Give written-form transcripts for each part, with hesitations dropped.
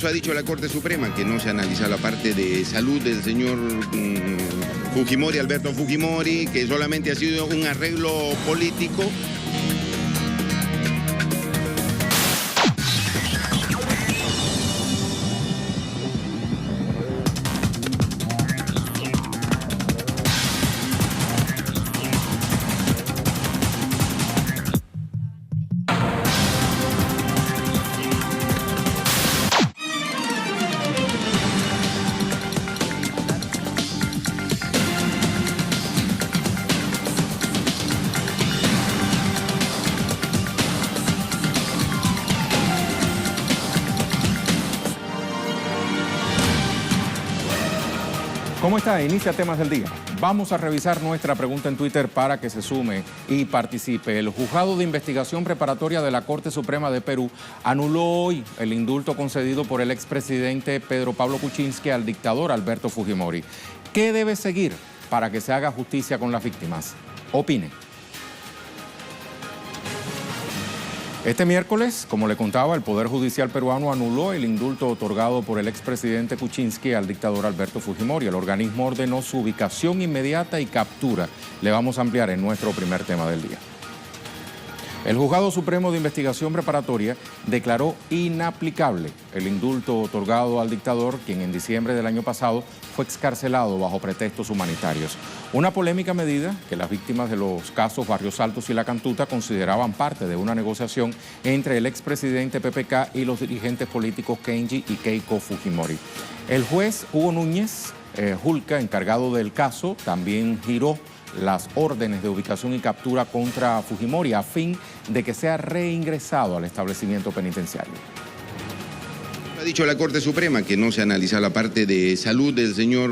Eso ha dicho la Corte Suprema, que no se analiza la parte de salud del señor Fujimori, Alberto Fujimori, que solamente ha sido un arreglo político. ¿Cómo está? Inicia Temas del Día. Vamos a revisar nuestra pregunta en Twitter para que se sume y participe. El Juzgado de Investigación Preparatoria de la Corte Suprema de Perú anuló hoy el indulto concedido por el expresidente Pedro Pablo Kuczynski al dictador Alberto Fujimori. ¿Qué debe seguir para que se haga justicia con las víctimas? Opine. Este miércoles, como le contaba, el Poder Judicial peruano anuló el indulto otorgado por el expresidente Kuczynski al dictador Alberto Fujimori. El organismo ordenó su ubicación inmediata y captura. Le vamos a ampliar en nuestro primer tema del día. El Juzgado Supremo de Investigación Preparatoria declaró inaplicable el indulto otorgado al dictador, quien en diciembre del año pasado fue excarcelado bajo pretextos humanitarios. Una polémica medida que las víctimas de los casos Barrios Altos y La Cantuta consideraban parte de una negociación entre el expresidente PPK y los dirigentes políticos Kenji y Keiko Fujimori. El juez Hugo Núñez Julca, encargado del caso, también giró las órdenes de ubicación y captura contra Fujimori a fin de que sea reingresado al establecimiento penitenciario. Ha dicho la Corte Suprema que no se analiza la parte de salud del señor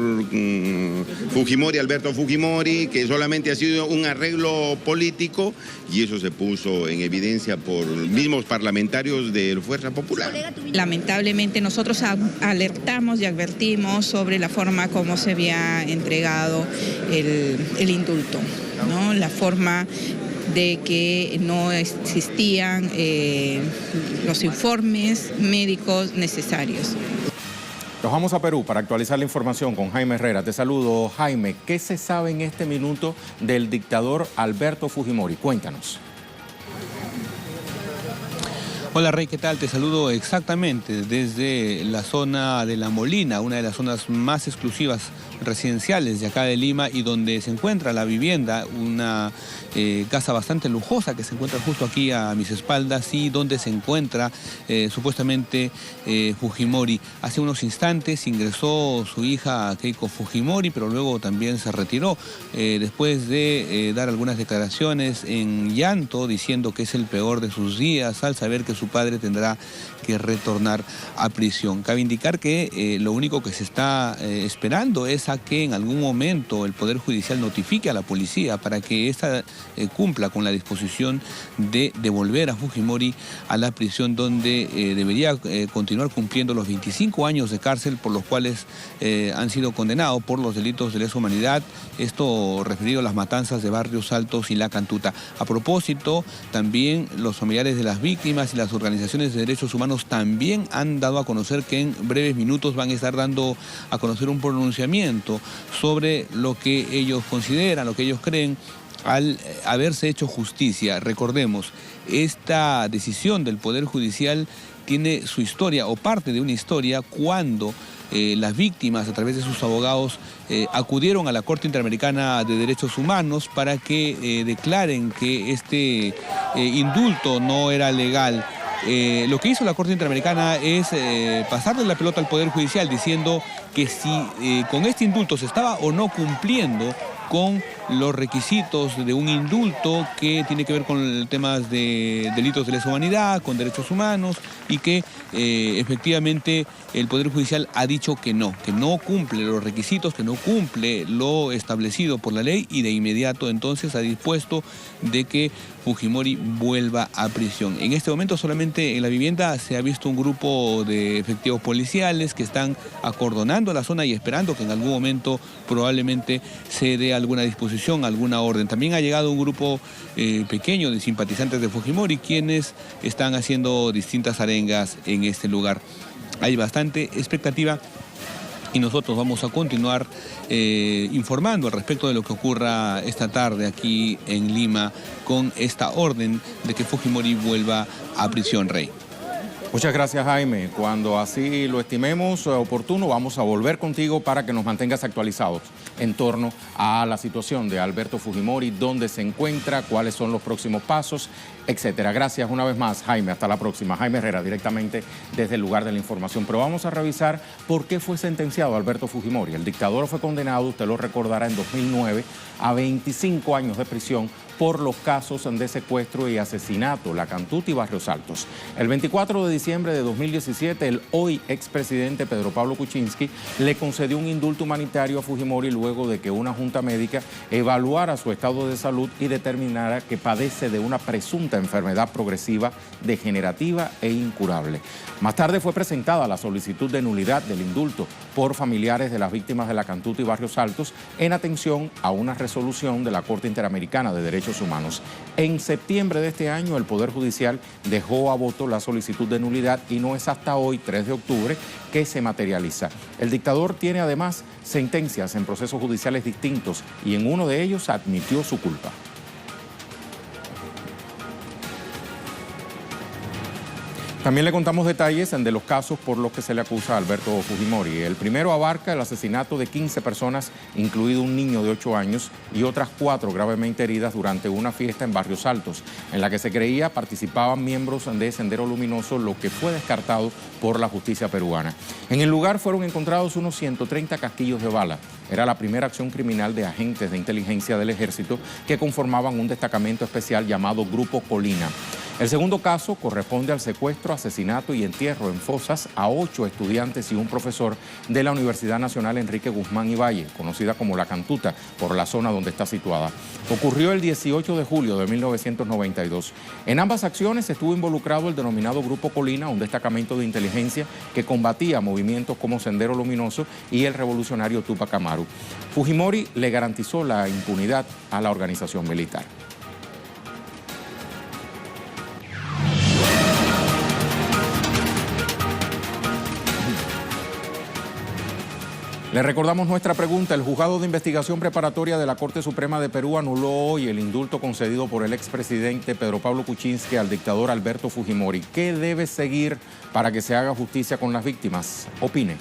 Fujimori, Alberto Fujimori, que solamente ha sido un arreglo político, y eso se puso en evidencia por mismos parlamentarios de Fuerza Popular. Lamentablemente nosotros alertamos y advertimos sobre la forma como se había entregado el indulto, ¿no? La forma de que no existían los informes médicos necesarios. Nos vamos a Perú para actualizar la información con Jaime Herrera. Te saludo, Jaime. ¿Qué se sabe en este minuto del dictador Alberto Fujimori? Cuéntanos. Hola Rey, ¿qué tal? Te saludo exactamente desde la zona de La Molina, una de las zonas más exclusivas residenciales de acá de Lima y donde se encuentra la vivienda, una casa bastante lujosa que se encuentra justo aquí a mis espaldas y donde se encuentra supuestamente Fujimori. Hace unos instantes ingresó su hija Keiko Fujimori, pero luego también se retiró después de dar algunas declaraciones en llanto diciendo que es el peor de sus días al saber que su padre tendrá que retornar a prisión. Cabe indicar que lo único que se está esperando es a que en algún momento el Poder Judicial notifique a la policía para que ésta cumpla con la disposición de devolver a Fujimori a la prisión donde debería continuar cumpliendo los 25 años de cárcel por los cuales han sido condenados por los delitos de lesa humanidad, esto referido a las matanzas de Barrios Altos y La Cantuta. A propósito, también los familiares de las víctimas y las organizaciones de derechos humanos también han dado a conocer que en breves minutos van a estar dando a conocer un pronunciamiento sobre lo que ellos consideran, lo que ellos creen al haberse hecho justicia. Recordemos, esta decisión del Poder Judicial tiene su historia o parte de una historia cuando las víctimas a través de sus abogados acudieron a la Corte Interamericana de Derechos Humanos para que declaren que este indulto no era legal. Lo que hizo la Corte Interamericana es pasarle la pelota al Poder Judicial diciendo que si con este indulto se estaba o no cumpliendo con los requisitos de un indulto que tiene que ver con temas de delitos de lesa humanidad, con derechos humanos, y que efectivamente el Poder Judicial ha dicho que no cumple los requisitos, que no cumple lo establecido por la ley, y de inmediato entonces ha dispuesto de que Fujimori vuelva a prisión. En este momento solamente en la vivienda se ha visto un grupo de efectivos policiales que están acordonando la zona y esperando que en algún momento probablemente se dé alguna disposición, alguna orden. También ha llegado un grupo pequeño de simpatizantes de Fujimori quienes están haciendo distintas arengas en este lugar. hay bastante expectativa y nosotros vamos a continuar informando al respecto de lo que ocurra esta tarde aquí en Lima con esta orden de que Fujimori vuelva a prisión, Rey. Muchas gracias, Jaime. Cuando así lo estimemos oportuno, vamos a volver contigo para que nos mantengas actualizados en torno a la situación de Alberto Fujimori, dónde se encuentra, cuáles son los próximos pasos, etcétera. Gracias una vez más, Jaime. Hasta la próxima. Jaime Herrera, directamente desde el lugar de la información. Pero vamos a revisar por qué fue sentenciado Alberto Fujimori. El dictador fue condenado, usted lo recordará, en 2009 a 25 años de prisión por los casos de secuestro y asesinato, La Cantuta y Barrios Altos. El 24 de diciembre de 2017, el hoy expresidente Pedro Pablo Kuczynski le concedió un indulto humanitario a Fujimori luego de que una junta médica evaluara su estado de salud y determinara que padece de una presunta enfermedad progresiva, degenerativa e incurable. Más tarde fue presentada la solicitud de nulidad del indulto por familiares de las víctimas de La Cantuta y Barrios Altos en atención a una resolución de la Corte Interamericana de Derechos Humanos. En septiembre de este año, el Poder Judicial dejó a voto la solicitud de nulidad y no es hasta hoy, 3 de octubre, que se materializa. El dictador tiene además sentencias en procesos judiciales distintos y en uno de ellos admitió su culpa. También le contamos detalles de los casos por los que se le acusa a Alberto Fujimori. El primero abarca el asesinato de 15 personas, incluido un niño de 8 años y otras 4 gravemente heridas durante una fiesta en Barrios Altos, en la que se creía participaban miembros de Sendero Luminoso, lo que fue descartado por la justicia peruana. En el lugar fueron encontrados unos 130 casquillos de bala. Era la primera acción criminal de agentes de inteligencia del ejército que conformaban un destacamento especial llamado Grupo Colina. El segundo caso corresponde al secuestro, asesinato y entierro en fosas a 8 estudiantes y un profesor de la Universidad Nacional Enrique Guzmán y Valle, conocida como La Cantuta, por la zona donde está situada. Ocurrió el 18 de julio de 1992. En ambas acciones estuvo involucrado el denominado Grupo Colina, un destacamento de inteligencia que combatía movimientos como Sendero Luminoso y el revolucionario Túpac Amaru. Fujimori le garantizó la impunidad a la organización militar. Le recordamos nuestra pregunta. El juzgado de investigación preparatoria de la Corte Suprema de Perú anuló hoy el indulto concedido por el expresidente Pedro Pablo Kuczynski al dictador Alberto Fujimori. ¿Qué debe seguir para que se haga justicia con las víctimas? Opine.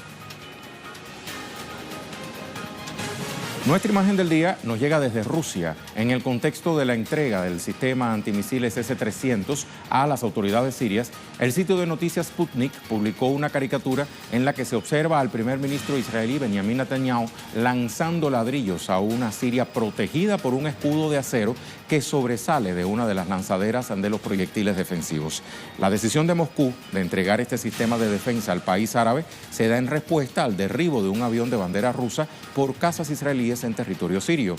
Nuestra imagen del día nos llega desde Rusia, en el contexto de la entrega del sistema antimisiles S-300 a las autoridades sirias. El sitio de noticias Sputnik publicó una caricatura en la que se observa al primer ministro israelí Benjamin Netanyahu lanzando ladrillos a una Siria protegida por un escudo de acero que sobresale de una de las lanzaderas de los proyectiles defensivos. La decisión de Moscú de entregar este sistema de defensa al país árabe se da en respuesta al derribo de un avión de bandera rusa por cazas israelíes en territorio sirio.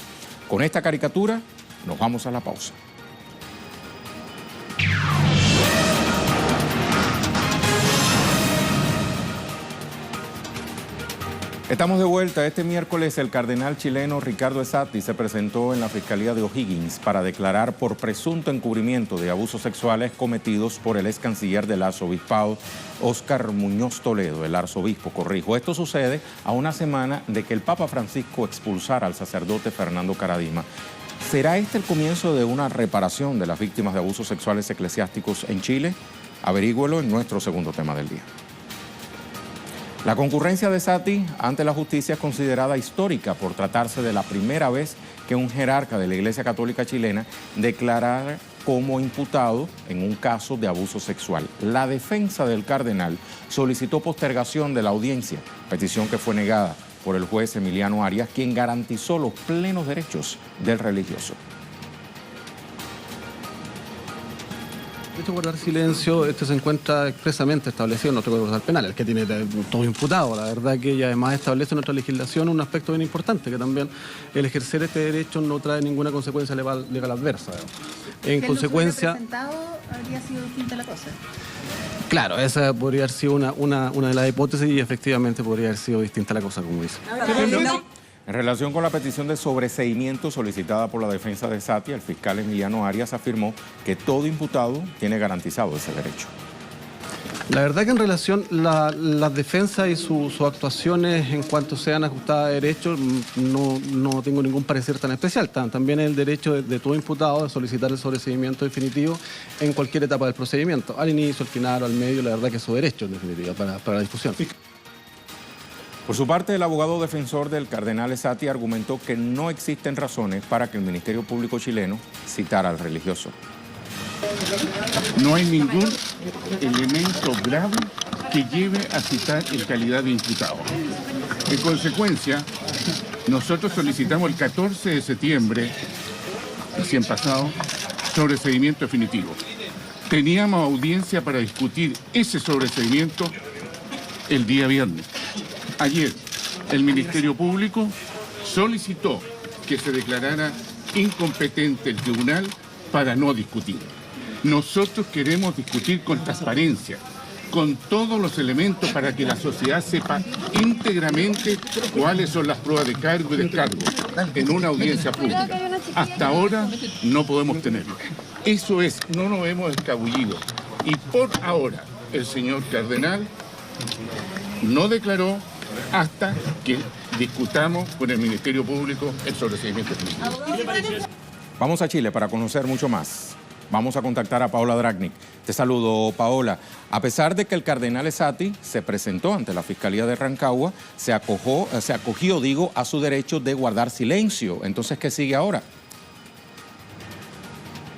Con esta caricatura nos vamos a la pausa. Estamos de vuelta. Este miércoles el cardenal chileno Ricardo Esati se presentó en la Fiscalía de O'Higgins para declarar por presunto encubrimiento de abusos sexuales cometidos por el ex canciller del arzobispado, Óscar Muñoz Toledo, el arzobispo, corrijo. Esto sucede a una semana de que el Papa Francisco expulsara al sacerdote Fernando Karadima. ¿Será este el comienzo de una reparación de las víctimas de abusos sexuales eclesiásticos en Chile? Averígüelo en nuestro segundo tema del día. La concurrencia de Esati ante la justicia es considerada histórica por tratarse de la primera vez que un jerarca de la Iglesia Católica chilena declarara como imputado en un caso de abuso sexual. La defensa del cardenal solicitó postergación de la audiencia, petición que fue negada por el juez Emiliano Arias, quien garantizó los plenos derechos del religioso. Este guardar silencio, se encuentra expresamente establecido en nuestro Código Procesal Penal, el que tiene todo imputado. La verdad que ella además establece en nuestra legislación un aspecto bien importante, que también el ejercer este derecho no trae ninguna consecuencia legal adversa. En consecuencia, presentado habría sido distinta la cosa. Claro, esa podría haber sido una de las hipótesis y efectivamente podría haber sido distinta la cosa, como dice. En relación con la petición de sobreseimiento solicitada por la defensa de Esati, el fiscal Emiliano Arias afirmó que todo imputado tiene garantizado ese derecho. La verdad que en relación las defensas y sus actuaciones en cuanto sean ajustadas a derechos, no tengo ningún parecer tan especial. También el derecho de todo imputado de solicitar el sobreseimiento definitivo en cualquier etapa del procedimiento, al inicio, al final o al medio, la verdad que es su derecho en definitiva para la discusión. Por su parte, el abogado defensor del cardenal Esati argumentó que no existen razones para que el Ministerio Público chileno citara al religioso. No hay ningún elemento grave que lleve a citar en calidad de imputado. En consecuencia, nosotros solicitamos el 14 de septiembre, recién pasado, sobreseimiento definitivo. Teníamos audiencia para discutir ese sobreseimiento el día viernes. Ayer, el Ministerio Público solicitó que se declarara incompetente el tribunal para no discutir. Nosotros queremos discutir con transparencia, con todos los elementos para que la sociedad sepa íntegramente cuáles son las pruebas de cargo y descargo en una audiencia pública. Hasta ahora no podemos tenerlo. Eso es, no nos hemos escabullido. Y por ahora el señor cardenal no declaró hasta que discutamos con el Ministerio Público el sobreseimiento definitivo. Vamos a Chile para conocer mucho más. Vamos a contactar a Paola Dragnik. Te saludo, Paola. A pesar de que el cardenal Esati se presentó ante la Fiscalía de Rancagua, se acogió, a su derecho de guardar silencio. Entonces, ¿qué sigue ahora?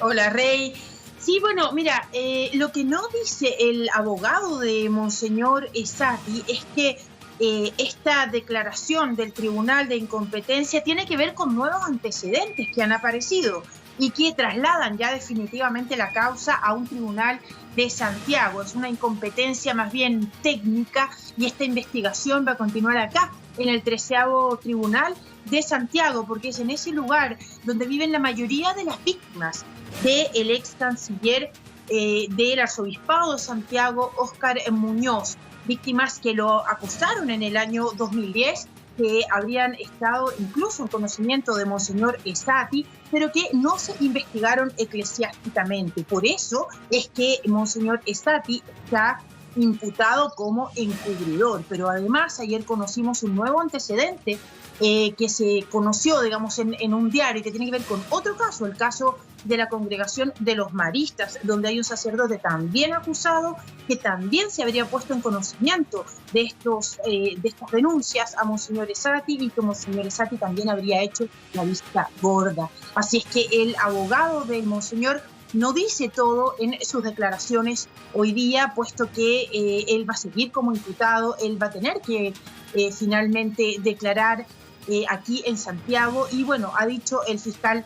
Hola, Rey. Sí, bueno, mira, lo que no dice el abogado de Monseñor Esati es que esta declaración del Tribunal de Incompetencia tiene que ver con nuevos antecedentes que han aparecido y que trasladan ya definitivamente la causa a un tribunal de Santiago. Es una incompetencia más bien técnica y esta investigación va a continuar acá, en el 13º Tribunal de Santiago, porque es en ese lugar donde viven la mayoría de las víctimas del ex canciller del Arzobispado de Santiago, Óscar Muñoz. Víctimas que lo acusaron en el año 2010, que habrían estado incluso en conocimiento de Monseñor Esati, pero que no se investigaron eclesiásticamente. Por eso es que Monseñor Esati está imputado como encubridor. Pero además ayer conocimos un nuevo antecedente que se conoció, digamos, en un diario que tiene que ver con otro caso, el caso de la Congregación de los Maristas, donde hay un sacerdote también acusado que también se habría puesto en conocimiento de estas denuncias a Monseñor Esati y que Monseñor Esati también habría hecho la vista gorda. Así es que el abogado del Monseñor no dice todo en sus declaraciones hoy día, puesto que él va a seguir como imputado, él va a tener que finalmente declarar aquí en Santiago. Y bueno, ha dicho el fiscal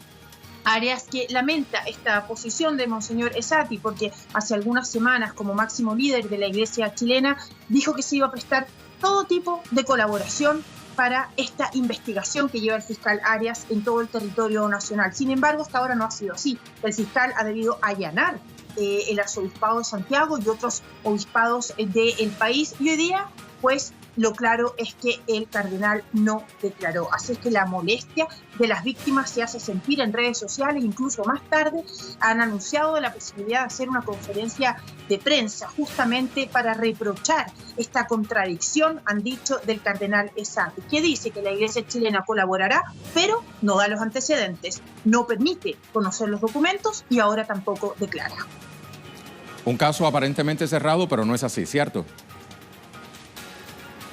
Arias que lamenta esta posición de Monseñor Esati porque hace algunas semanas, como máximo líder de la Iglesia chilena, dijo que se iba a prestar todo tipo de colaboración para esta investigación que lleva el fiscal Arias en todo el territorio nacional. Sin embargo, hasta ahora no ha sido así. El fiscal ha debido allanar el Arzobispado de Santiago y otros obispados del país, y hoy día, pues, lo claro es que el cardenal no declaró. Así es que la molestia de las víctimas se hace sentir en redes sociales. Incluso más tarde han anunciado la posibilidad de hacer una conferencia de prensa justamente para reprochar esta contradicción, han dicho, del cardenal Esati, que dice que la Iglesia chilena colaborará, pero no da los antecedentes, no permite conocer los documentos y ahora tampoco declara. Un caso aparentemente cerrado, pero no es así, ¿cierto?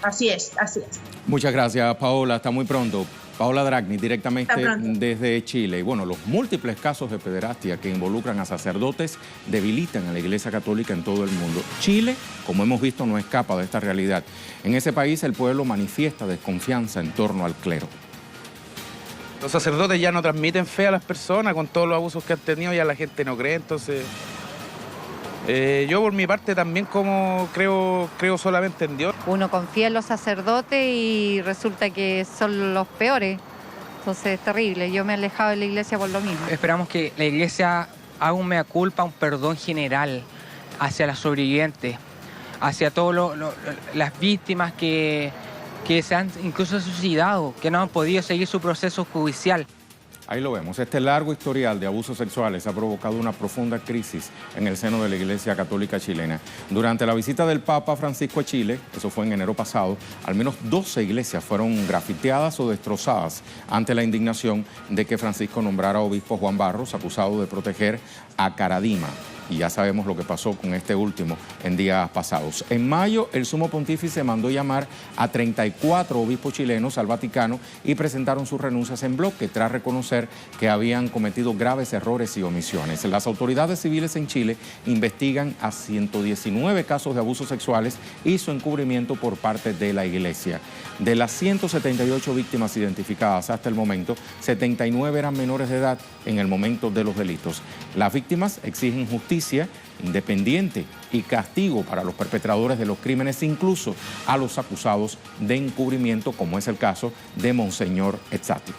Así es, así es. Muchas gracias, Paola. Hasta muy pronto. Paola Dragnik, directamente desde Chile. Y bueno, los múltiples casos de pederastia que involucran a sacerdotes debilitan a la Iglesia Católica en todo el mundo. Chile, como hemos visto, no escapa de esta realidad. En ese país el pueblo manifiesta desconfianza en torno al clero. Los sacerdotes ya no transmiten fe a las personas con todos los abusos que han tenido, ya la gente no cree, entonces... yo por mi parte también como creo solamente en Dios. Uno confía en los sacerdotes y resulta que son los peores, entonces es terrible. Yo me he alejado de la iglesia por lo mismo. Esperamos que la iglesia haga un mea culpa, un perdón general hacia las sobrevivientes, hacia todas las víctimas que se han incluso suicidado, que no han podido seguir su proceso judicial. Ahí lo vemos. Este largo historial de abusos sexuales ha provocado una profunda crisis en el seno de la Iglesia Católica chilena. Durante la visita del Papa Francisco a Chile, eso fue en enero pasado, al menos 12 iglesias fueron grafiteadas o destrozadas ante la indignación de que Francisco nombrara a obispo Juan Barros, acusado de proteger a Caradima. Y ya sabemos lo que pasó con este último en días pasados. En mayo, el sumo pontífice mandó llamar a 34 obispos chilenos al Vaticano y presentaron sus renuncias en bloque tras reconocer que habían cometido graves errores y omisiones. Las autoridades civiles en Chile investigan a 119 casos de abusos sexuales y su encubrimiento por parte de la Iglesia. De las 178 víctimas identificadas hasta el momento, 79 eran menores de edad en el momento de los delitos. Las víctimas exigen justicia independiente y castigo para los perpetradores de los crímenes, incluso a los acusados de encubrimiento, como es el caso de Monseñor Ezzati.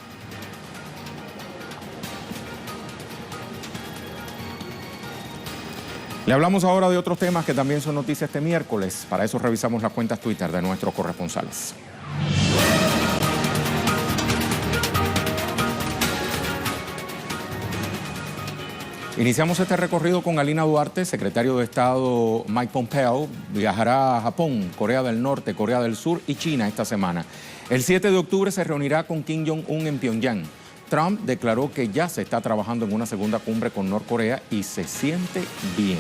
Le hablamos ahora de otros temas que también son noticias este miércoles. Para eso revisamos las cuentas Twitter de nuestros corresponsales. Iniciamos este recorrido con Alina Duarte. Secretario de Estado Mike Pompeo viajará a Japón, Corea del Norte, Corea del Sur y China esta semana. El 7 de octubre se reunirá con Kim Jong-un en Pyongyang. Trump declaró que ya se está trabajando en una segunda cumbre con Norcorea y se siente bien.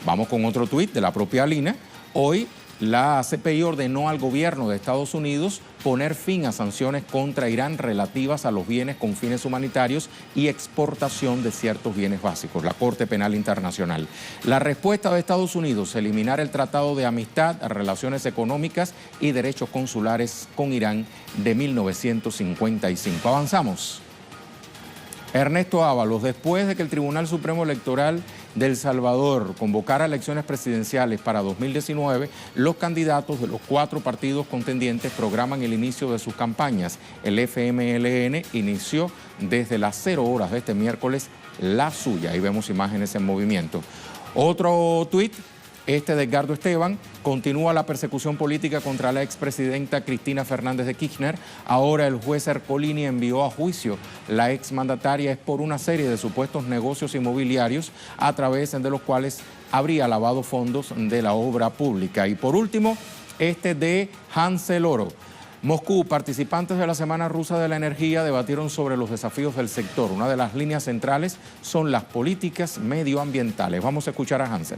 Vamos con otro tuit de la propia Alina. Hoy la CPI ordenó al gobierno de Estados Unidos poner fin a sanciones contra Irán relativas a los bienes con fines humanitarios y exportación de ciertos bienes básicos, la Corte Penal Internacional. La respuesta de Estados Unidos: eliminar el Tratado de Amistad, Relaciones Económicas y Derechos Consulares con Irán de 1955. Avanzamos. Ernesto Ábalos, después de que el Tribunal Supremo Electoral de El Salvador convocara elecciones presidenciales para 2019, los candidatos de los 4 partidos contendientes programan el inicio de sus campañas. El FMLN inició desde las 0 horas de este miércoles la suya. Ahí vemos imágenes en movimiento. Otro tuit, este de Edgardo Esteban: continúa la persecución política contra la expresidenta Cristina Fernández de Kirchner. Ahora el juez Ercolini envió a juicio la exmandataria por una serie de supuestos negocios inmobiliarios a través de los cuales habría lavado fondos de la obra pública. Y por último, este de Hansel Oro. Moscú, participantes de la Semana Rusa de la Energía debatieron sobre los desafíos del sector. Una de las líneas centrales son las políticas medioambientales. Vamos a escuchar a Hansel.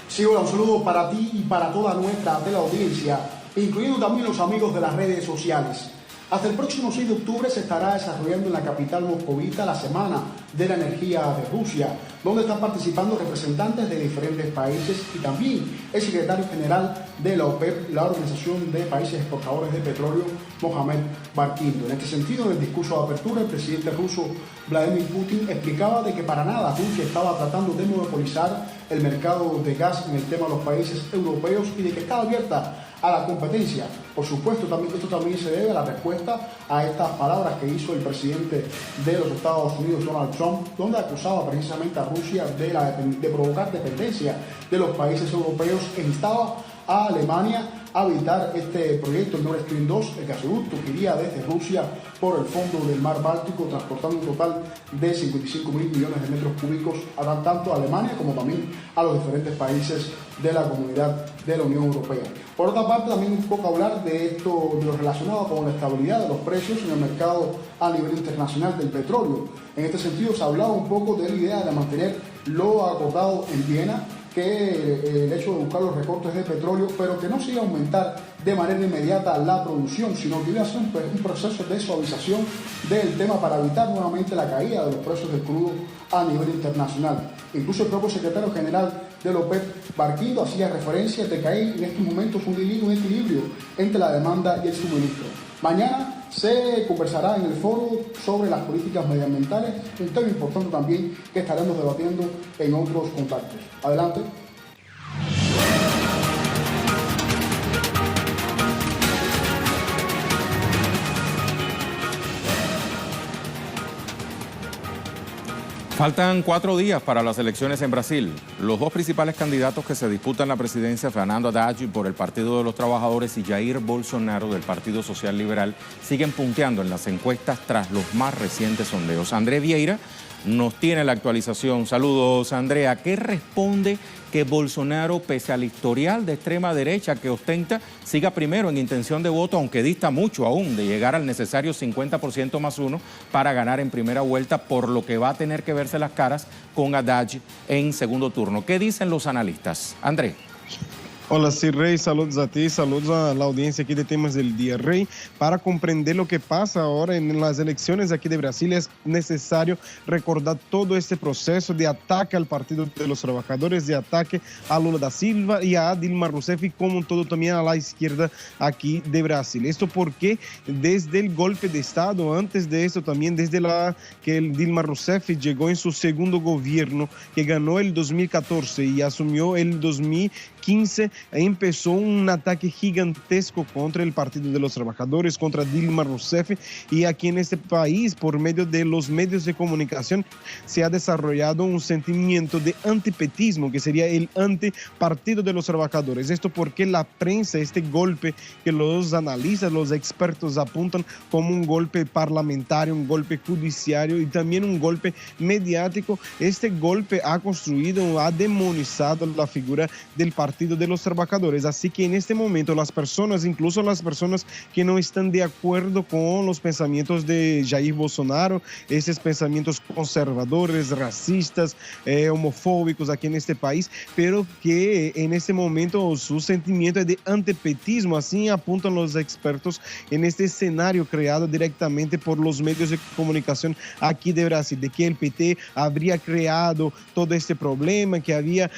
Sí, hola, un saludo para ti y para toda nuestra teleaudiencia, incluyendo también los amigos de las redes sociales. Hasta el próximo 6 de octubre se estará desarrollando en la capital moscovita la Semana de la Energía de Rusia, donde están participando representantes de diferentes países y también el secretario general de la OPEP, la Organización de Países Exportadores de Petróleo, Mohamed Barkindo. En este sentido, en el discurso de apertura, el presidente ruso Vladimir Putin explicaba de que para nada Rusia estaba tratando de monopolizar el mercado de gas en el tema de los países europeos y de que estaba abierta a la competencia. Por supuesto, esto también se debe a la respuesta a estas palabras que hizo el presidente de los Estados Unidos, Donald Trump, donde acusaba precisamente a Rusia de provocar dependencia de los países europeos e instaba a Alemania a habilitar este proyecto, el Nord Stream 2, el gasoducto que iría desde Rusia por el fondo del mar Báltico, transportando un total de 55.000 millones de metros cúbicos tanto a Alemania como también a los diferentes países de la comunidad de la Unión Europea. Por otra parte, también un poco hablar de esto, de lo relacionado con la estabilidad de los precios en el mercado a nivel internacional del petróleo. En este sentido, se hablaba un poco de la idea de mantener lo acordado en Viena, que el hecho de buscar los recortes de petróleo, pero que no se iba a aumentar de manera inmediata la producción, sino que iba a ser un proceso de suavización del tema para evitar nuevamente la caída de los precios del crudo a nivel internacional. Incluso el propio secretario general de la OPEP, Barkindo, hacía referencia de que hay en estos momentos un equilibrio entre la demanda y el suministro. Mañana se conversará en el foro sobre las políticas medioambientales, un tema importante también que estaremos debatiendo en otros contactos. Adelante. Faltan 4 días para las elecciones en Brasil. Los dos principales candidatos que se disputan la presidencia, Fernando Haddad por el Partido de los Trabajadores y Jair Bolsonaro del Partido Social Liberal, siguen punteando en las encuestas tras los más recientes sondeos. André Vieira nos tiene la actualización. Saludos, Andrea. ¿Qué responde que Bolsonaro, pese al historial de extrema derecha que ostenta, siga primero en intención de voto, aunque dista mucho aún de llegar al necesario 50% más 1 para ganar en primera vuelta, por lo que va a tener que verse las caras con Haddad en segundo turno? ¿Qué dicen los analistas? André. Hola, sí, Rey, saludos a ti, saludos a la audiencia aquí de Temas del Día. Rey, para comprender lo que pasa ahora en las elecciones aquí de Brasil es necesario recordar todo este proceso de ataque al Partido de los Trabajadores, de ataque a Lula da Silva y a Dilma Rousseff, y como todo también a la izquierda aquí de Brasil. Esto porque desde el golpe de Estado, antes de eso también, desde que el Dilma Rousseff llegó en su segundo gobierno, que ganó el 2014 y asumió el 2015, empezó un ataque gigantesco contra el Partido de los Trabajadores, contra Dilma Rousseff, y aquí en este país, por medio de los medios de comunicación, se ha desarrollado un sentimiento de antipetismo, que sería el antipartido de los trabajadores. Esto porque la prensa, este golpe que los analistas, los expertos apuntan como un golpe parlamentario, un golpe judiciario y también un golpe mediático, este golpe ha construido, ha demonizado la figura del Partido de los Trabajadores. Así que en este momento las personas, incluso las personas que no están de acuerdo con los pensamientos de Jair Bolsonaro, esos pensamientos conservadores, racistas, homofóbicos aquí en este país, pero que en este momento su sentimiento es de antipetismo, así apuntan los expertos en este escenario creado directamente por los medios de comunicación aquí de Brasil, de que el PT habría creado todo este problema, que había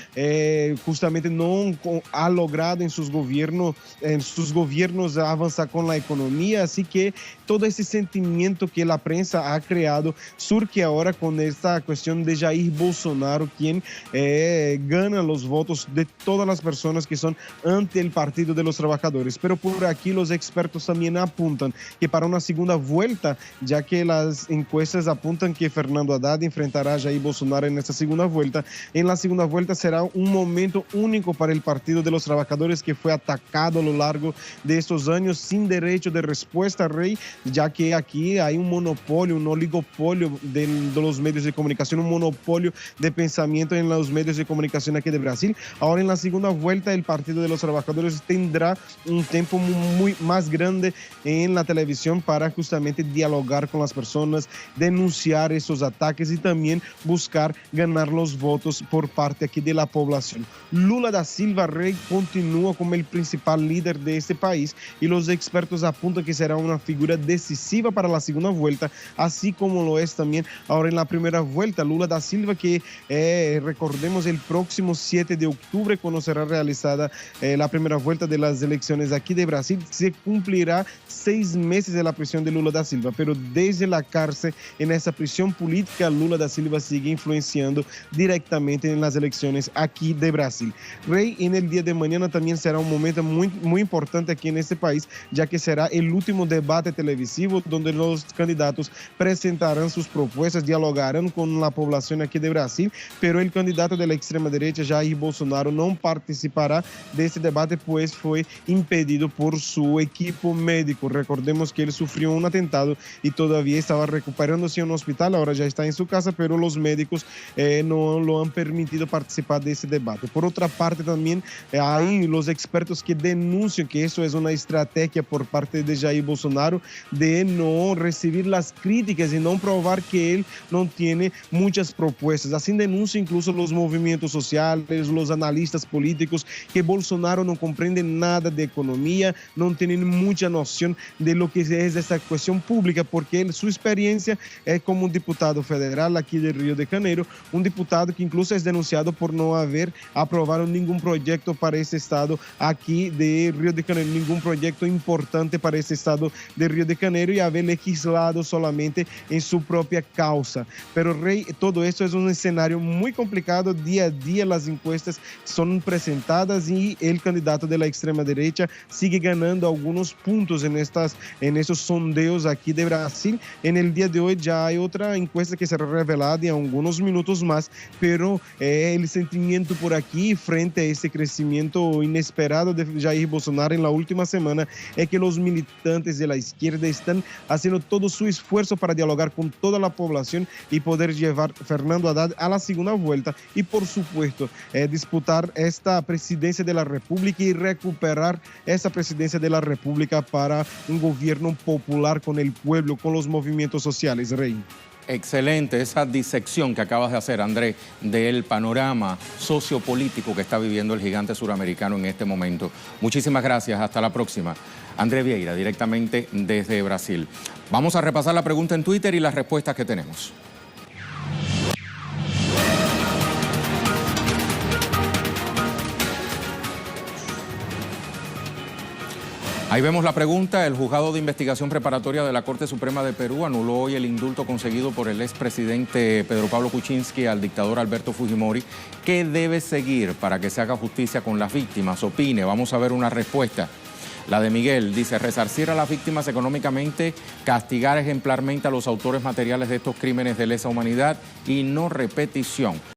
justamente no ha logrado en sus gobiernos avanzar con la economía. Así que todo ese sentimiento que la prensa ha creado surge ahora con esta cuestión de Jair Bolsonaro, quien gana los votos de todas las personas que son ante el Partido de los Trabajadores. Pero por aquí los expertos también apuntan que para una segunda vuelta, ya que las encuestas apuntan que Fernando Haddad enfrentará a Jair Bolsonaro en esta segunda vuelta, en la segunda vuelta será un momento único para el Partido de los Trabajadores, que fue atacado a lo largo de estos años sin derecho de respuesta, Rey, ya que aquí hay un monopolio, un oligopolio de los medios de comunicación, un monopolio de pensamiento en los medios de comunicación aquí de Brasil. Ahora en la segunda vuelta el Partido de los Trabajadores tendrá un tiempo muy más grande en la televisión para justamente dialogar con las personas, denunciar esos ataques y también buscar ganar los votos por parte aquí de la población. Lula da Silva, Rey, continúa como el principal líder de este país y los expertos apuntan que será una figura decisiva para la segunda vuelta, así como lo es también ahora en la primera vuelta. Lula da Silva, que recordemos el próximo 7 de octubre, cuando será realizada la primera vuelta de las elecciones aquí de Brasil, se cumplirá 6 meses de la prisión de Lula da Silva, pero desde la cárcel, en esa prisión política, Lula da Silva sigue influenciando directamente en las elecciones aquí de Brasil. Rey, en el día de mañana también será un momento muy importante aquí en este país, ya que será el último debate televisivo donde los candidatos presentarán sus propuestas, dialogarán con la población aquí de Brasil, pero el candidato de la extrema derecha, Jair Bolsonaro, no participará de este debate, pues fue impedido por su equipo médico. Recordemos que él sufrió un atentado y todavía estaba recuperándose en un hospital, ahora ya está en su casa, pero los médicos no lo han permitido participar de ese debate. Por otra parte, también hay los expertos que denuncian que eso es una estrategia por parte de Jair Bolsonaro de no recibir las críticas y no probar que él no tiene muchas propuestas. Así denuncia incluso los movimientos sociales, los analistas políticos, que Bolsonaro no comprende nada de economía, no tiene mucha noción de lo que es esta cuestión pública, porque su experiencia es como un diputado federal aquí de Río de Janeiro, un diputado que incluso es denunciado por no haber aprobado ningún proyecto proyecto para ese estado aquí de Río de Janeiro, ningún proyecto importante para ese estado de Río de Janeiro y haber legislado solamente en su propia causa. Pero Rey, todo esto es un escenario muy complicado, día a día las encuestas son presentadas y el candidato de la extrema derecha sigue ganando algunos puntos en esos sondeos aquí de Brasil. En el día de hoy ya hay otra encuesta que será revelada en algunos minutos más, pero el sentimiento por aquí frente a ese crecimiento inesperado de Jair Bolsonaro en la última semana es que los militantes de la izquierda están haciendo todo su esfuerzo para dialogar con toda la población y poder llevar Fernando Haddad a la segunda vuelta y por supuesto disputar esta presidencia de la República y recuperar esa presidencia de la República para un gobierno popular con el pueblo, con los movimientos sociales, Rey. Excelente esa disección que acabas de hacer, Andrés, del panorama sociopolítico que está viviendo el gigante suramericano en este momento. Muchísimas gracias, hasta la próxima. Andrés Vieira, directamente desde Brasil. Vamos a repasar la pregunta en Twitter y las respuestas que tenemos. Ahí vemos la pregunta. El juzgado de investigación preparatoria de la Corte Suprema de Perú anuló hoy el indulto conseguido por el expresidente Pedro Pablo Kuczynski al dictador Alberto Fujimori. ¿Qué debe seguir para que se haga justicia con las víctimas? Opine, vamos a ver una respuesta. La de Miguel dice: resarcir a las víctimas económicamente, castigar ejemplarmente a los autores materiales de estos crímenes de lesa humanidad y no repetición.